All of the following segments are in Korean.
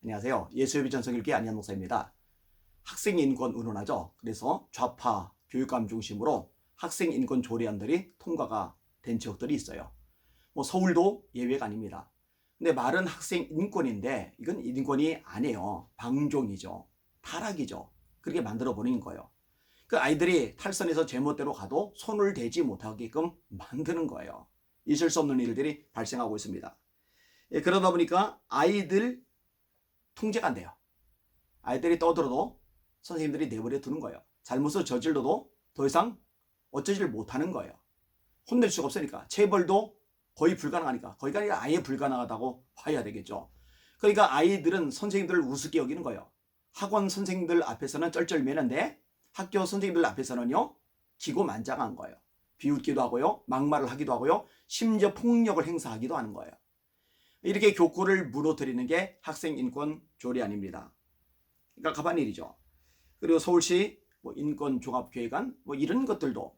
안녕하세요. 예수협의 전성일기 안현 목사입니다. 학생 인권 운운하죠. 그래서 좌파 교육감 중심으로 학생 인권 조례안들이 통과가 된 지역들이 있어요. 서울도 예외가 아닙니다. 근데 말은 학생 인권인데 이건 인권이 아니에요. 방종이죠. 타락이죠. 그렇게 만들어 버리는 거예요. 그 아이들이 탈선해서 제멋대로 가도 손을 대지 못하게끔 만드는 거예요. 있을 수 없는 일들이 발생하고 있습니다. 그러다 보니까 아이들 통제가 안 돼요. 아이들이 떠들어도 선생님들이 내버려 두는 거예요. 잘못을 저질러도 더 이상 어쩌지를 못하는 거예요. 혼낼 수가 없으니까. 체벌도 거의 불가능하니까. 거기가 아니라 아예 불가능하다고 봐야 되겠죠. 그러니까 아이들은 선생님들을 우습게 여기는 거예요. 학원 선생님들 앞에서는 쩔쩔매는데 학교 선생님들 앞에서는요 기고만장한 거예요. 비웃기도 하고요, 막말을 하기도 하고요, 심지어 폭력을 행사하기도 하는 거예요. 이렇게 교구를 무너뜨리는 게 학생인권 조례안입니다. 그러니까 가만 일이죠. 그리고 서울시 인권종합계획안 이런 것들도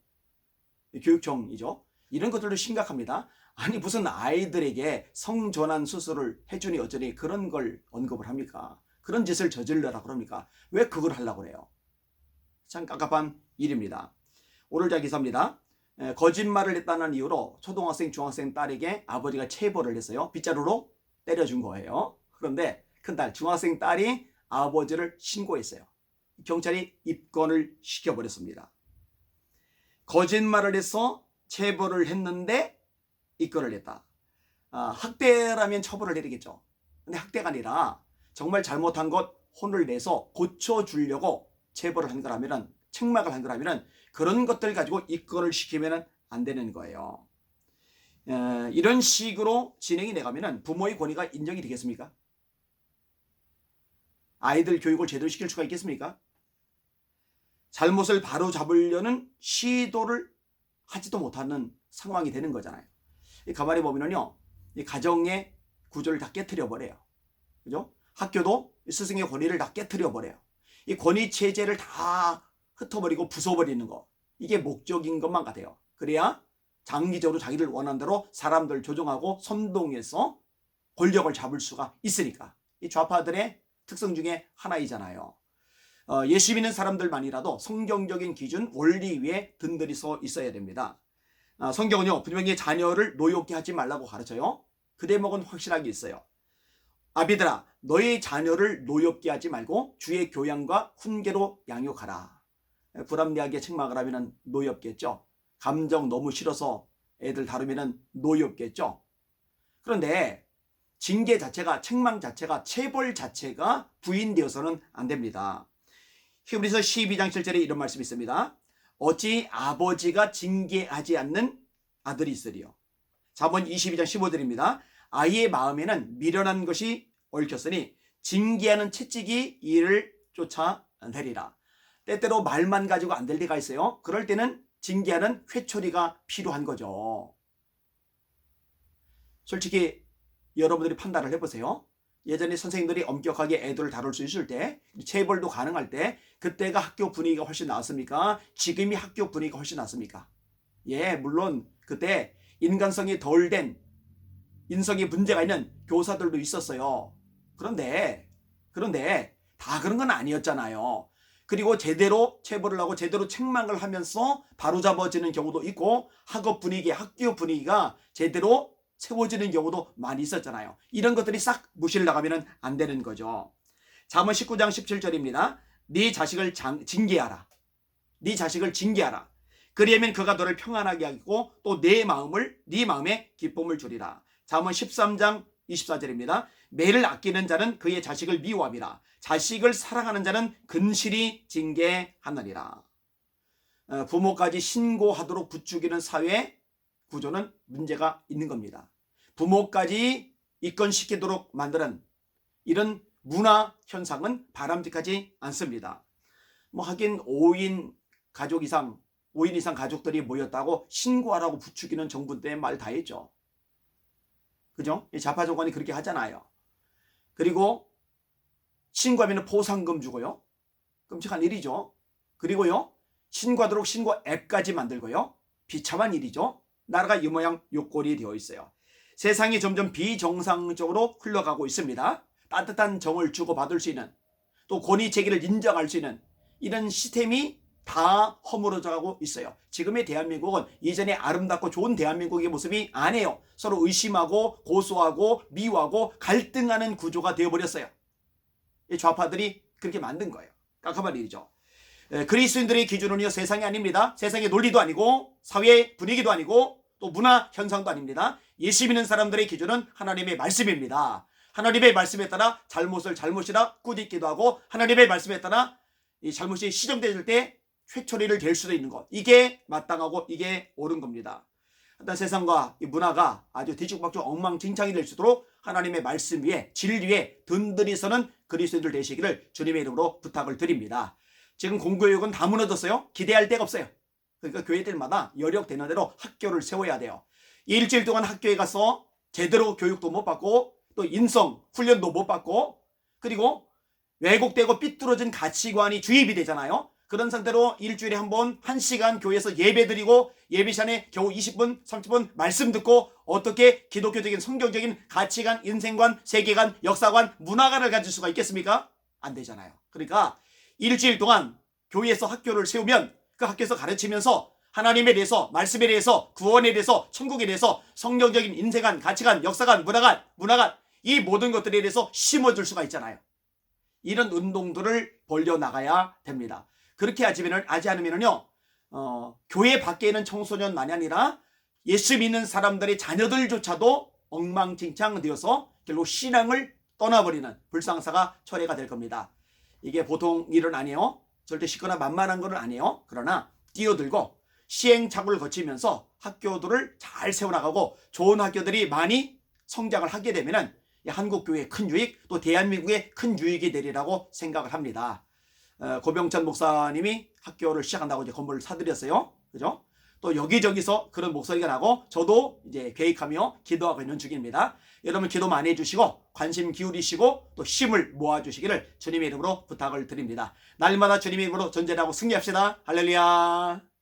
교육청이죠. 이런 것들도 심각합니다. 아니 무슨 아이들에게 성전환 수술을 해주니 어쩌니 그런 걸 언급을 합니까? 그런 짓을 저질러라 그럽니까? 왜 그걸 하려고 그래요? 참 깝깝한 일입니다. 오늘 자 기사입니다. 거짓말을 했다는 이유로 초등학생, 중학생 딸에게 아버지가 체벌을 했어요. 빗자루로 때려준 거예요. 그런데 큰딸, 중학생 딸이 아버지를 신고했어요. 경찰이 입건을 시켜버렸습니다. 거짓말을 해서 체벌을 했는데 입건을 했다. 학대라면 처벌을 내리겠죠. 근데 학대가 아니라 정말 잘못한 것 혼을 내서 고쳐주려고 체벌을 한 거라면, 책망을 한 거라면 그런 것들 가지고 입건을 시키면 안 되는 거예요. 이런 식으로 진행이 돼가면 부모의 권위가 인정이 되겠습니까? 아이들 교육을 제대로 시킬 수가 있겠습니까? 잘못을 바로 잡으려는 시도를 하지도 못하는 상황이 되는 거잖아요. 가만히 보면요, 이 가정의 구조를 다 깨트려 버려요. 그죠? 학교도 스승의 권위를 다 깨트려 버려요. 이 권위 체제를 다 흩어버리고 부숴버리는 거, 이게 목적인 것만 같아요. 그래야 장기적으로 자기들 원하는 대로 사람들 조종하고 선동해서 권력을 잡을 수가 있으니까. 이 좌파들의 특성 중에 하나이잖아요. 예수 믿는 사람들만이라도 성경적인 기준, 원리 위에 든든히 서 있어야 됩니다. 성경은요 분명히 자녀를 노엽게 하지 말라고 가르쳐요. 그 대목은 확실하게 있어요. 아비들아, 너의 자녀를 노엽게 하지 말고 주의 교양과 훈계로 양육하라. 불합리하게 책망을 하면 노엽겠죠. 감정 너무 싫어서 애들 다루면 노엽겠죠. 그런데 징계 자체가, 책망 자체가, 체벌 자체가 부인되어서는 안 됩니다. 히브리서 12장 7절에 이런 말씀이 있습니다. 어찌 아버지가 징계하지 않는 아들이 있으리요. 잠언 22장 15절입니다. 아이의 마음에는 미련한 것이 얽혔으니 징계하는 채찍이 이를 쫓아내리라. 때때로 말만 가지고 안 될 때가 있어요. 그럴 때는 징계하는 회초리가 필요한 거죠. 솔직히 여러분들이 판단을 해보세요. 예전에 선생님들이 엄격하게 애들을 다룰 수 있을 때, 체벌도 가능할 때, 그때가 학교 분위기가 훨씬 나았습니까? 지금이 학교 분위기가 훨씬 나았습니까? 예, 물론 그때 인간성이 덜 된, 인성에 문제가 있는 교사들도 있었어요. 그런데 다 그런 건 아니었잖아요. 그리고 제대로 체벌을 하고 제대로 책망을 하면서 바로잡아지는 경우도 있고, 학업 분위기, 학교 분위기가 제대로 세워지는 경우도 많이 있었잖아요. 이런 것들이 싹 무시를 나가면 안 되는 거죠. 잠언 19장 17절입니다. 네 자식을 징계하라. 네 자식을 징계하라. 그리하면 그가 너를 평안하게 하고 또 내 마음에 기쁨을 주리라. 잠언 13장 24절입니다. 매를 아끼는 자는 그의 자식을 미워함이라. 자식을 사랑하는 자는 근실히 징계하느니라. 부모까지 신고하도록 부추기는 사회 구조는 문제가 있는 겁니다. 부모까지 입건시키도록 만드는 이런 문화 현상은 바람직하지 않습니다. 하긴 5인 이상 가족들이 모였다고 신고하라고 부추기는 정부 때 말 다 했죠. 그죠? 좌파 정권이 그렇게 하잖아요. 그리고 신고하면 포상금 주고요. 끔찍한 일이죠. 그리고요, 신고하도록 신고 앱까지 만들고요. 비참한 일이죠. 나라가 이 모양 요 꼴이 되어 있어요. 세상이 점점 비정상적으로 흘러가고 있습니다. 따뜻한 정을 주고받을 수 있는, 또 권위 체계를 인정할 수 있는 이런 시스템이 다 허물어져 가고 있어요. 지금의 대한민국은 이전에 아름답고 좋은 대한민국의 모습이 아니에요. 서로 의심하고 고소하고 미워하고 갈등하는 구조가 되어버렸어요. 이 좌파들이 그렇게 만든 거예요. 깜깜한 일이죠. 그리스도인들의 기준은요, 세상이 아닙니다. 세상의 논리도 아니고 사회 분위기도 아니고 또 문화 현상도 아닙니다. 예수 믿는 사람들의 기준은 하나님의 말씀입니다. 하나님의 말씀에 따라 잘못을 잘못이라 꾸짖기도 하고, 하나님의 말씀에 따라 이 잘못이 시정될 때 회초리를 댈 수도 있는 것, 이게 마땅하고 이게 옳은 겁니다. 일단 세상과 이 문화가 아주 뒤죽박죽 엉망진창이 될 수 있도록 하나님의 말씀 위에, 진리 위에 든든히 서는 그리스도인들 되시기를 주님의 이름으로 부탁을 드립니다. 지금 공교육은 다 무너졌어요. 기대할 데가 없어요. 그러니까 교회들마다 여력되는 대로 학교를 세워야 돼요. 일주일 동안 학교에 가서 제대로 교육도 못 받고 또 인성 훈련도 못 받고, 그리고 왜곡되고 삐뚤어진 가치관이 주입이 되잖아요. 그런 상태로 일주일에 한 번 1시간 교회에서 예배 드리고 예배 시간에 겨우 20분 30분 말씀 듣고 어떻게 기독교적인 성경적인 가치관, 인생관, 세계관, 역사관, 문화관을 가질 수가 있겠습니까? 안 되잖아요. 그러니까 일주일 동안 교회에서 학교를 세우면 그 학교에서 가르치면서 하나님에 대해서, 말씀에 대해서, 구원에 대해서, 천국에 대해서 성경적인 인생관, 가치관, 역사관, 문화관 이 모든 것들에 대해서 심어줄 수가 있잖아요. 이런 운동들을 벌려나가야 됩니다. 그렇게 하지 않으면요, 교회 밖에 있는 청소년만이 아니라 예수 믿는 사람들의 자녀들조차도 엉망진창 되어서 결국 신앙을 떠나버리는 불상사가 초래가 될 겁니다. 이게 보통 일은 아니에요. 절대 쉽거나 만만한 건 아니에요. 그러나 뛰어들고 시행착오를 거치면서 학교들을 잘 세워나가고 좋은 학교들이 많이 성장을 하게 되면은 한국교회의 큰 유익, 또 대한민국의 큰 유익이 되리라고 생각을 합니다. 고병찬 목사님이 학교를 시작한다고 이제 건물을 사드렸어요. 그죠? 또 여기저기서 그런 목소리가 나고 저도 이제 계획하며 기도하고 있는 중입니다. 여러분 기도 많이 해주시고 관심 기울이시고 또 힘을 모아주시기를 주님의 이름으로 부탁을 드립니다. 날마다 주님의 이름으로 전쟁하고 승리합시다. 할렐루야.